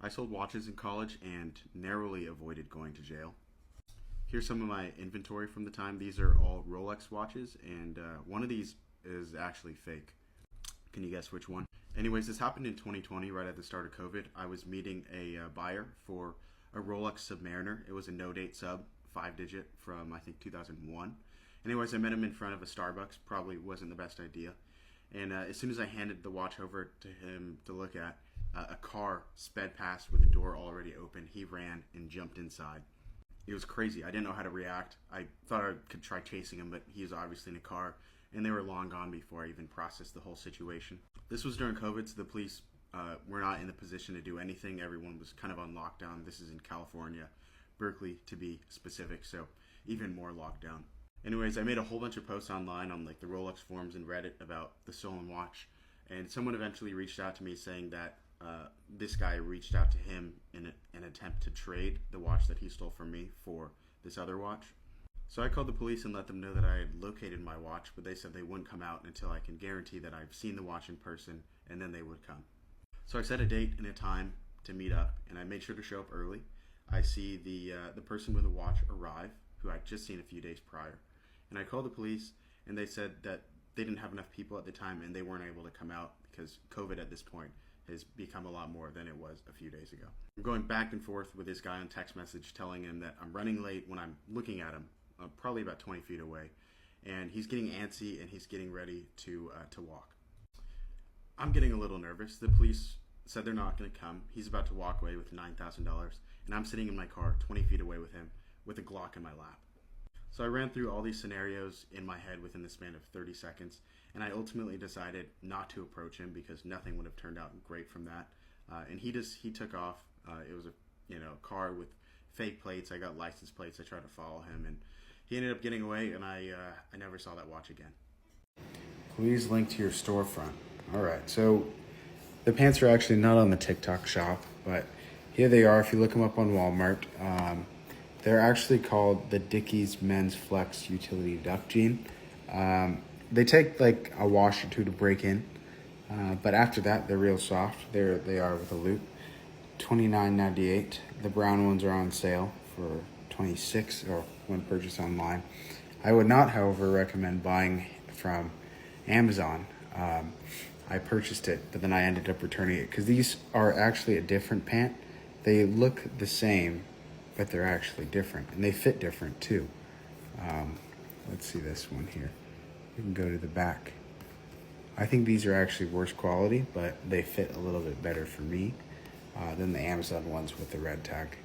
I sold watches in college and narrowly avoided going to jail. Here's some of my inventory from the time. These are all Rolex watches, and one of these is actually fake. Can you guess which one? Anyways, this happened in 2020, right at the start of COVID. I was meeting a buyer for a Rolex Submariner. It was a no-date sub, 5-digit from, I think, 2001. Anyways, I met him in front of a Starbucks. Probably wasn't the best idea. And as soon as I handed the watch over to him to look at, a car sped past with the door already open. He ran and jumped inside. It was crazy. I didn't know how to react. I thought I could try chasing him, but he was obviously in a car, and they were long gone before I even processed the whole situation. This was during COVID, so the police were not in the position to do anything. Everyone was kind of on lockdown. This is in California, Berkeley to be specific, so even more lockdown. Anyways, I made a whole bunch of posts online on like the Rolex forums and Reddit about the stolen watch, and someone eventually reached out to me saying that this guy reached out to him in an attempt to trade the watch that he stole from me for this other watch. So I called the police and let them know that I had located my watch, but they said they wouldn't come out until I can guarantee that I've seen the watch in person, and then they would come. So I set a date and a time to meet up, and I made sure to show up early. I see the person with the watch arrive, who I'd just seen a few days prior. And I called the police, and they said that they didn't have enough people at the time, and they weren't able to come out because COVID at this point has become a lot more than it was a few days ago. I'm going back and forth with this guy on text message telling him that I'm running late when I'm looking at him, probably about 20 feet away, and he's getting antsy and he's getting ready to walk. I'm getting a little nervous. The police said they're not going to come. He's about to walk away with $9,000, and I'm sitting in my car 20 feet away with him with a Glock in my lap. So I ran through all these scenarios in my head within the span of 30 seconds, and I ultimately decided not to approach him because nothing would have turned out great from that. And he took off. It was a car with fake plates. I got license plates. I tried to follow him, and he ended up getting away, and I never saw that watch again. Please link to your storefront. All right, so the pants are actually not on the TikTok shop, but here they are. If you look them up on Walmart, they're actually called the Dickies Men's Flex Utility Duck Jean. They take like a wash or two to break in, but after that, they're real soft. They are with a loop. $29.98. The brown ones are on sale for $26 or when purchased online. I would not, however, recommend buying from Amazon. I purchased it, but then I ended up returning it because these are actually a different pant. They look the same, but they're actually different, and they fit different too. Let's see this one here. You can go to the back. I think these are actually worse quality, but they fit a little bit better for me than the Amazon ones with the red tag.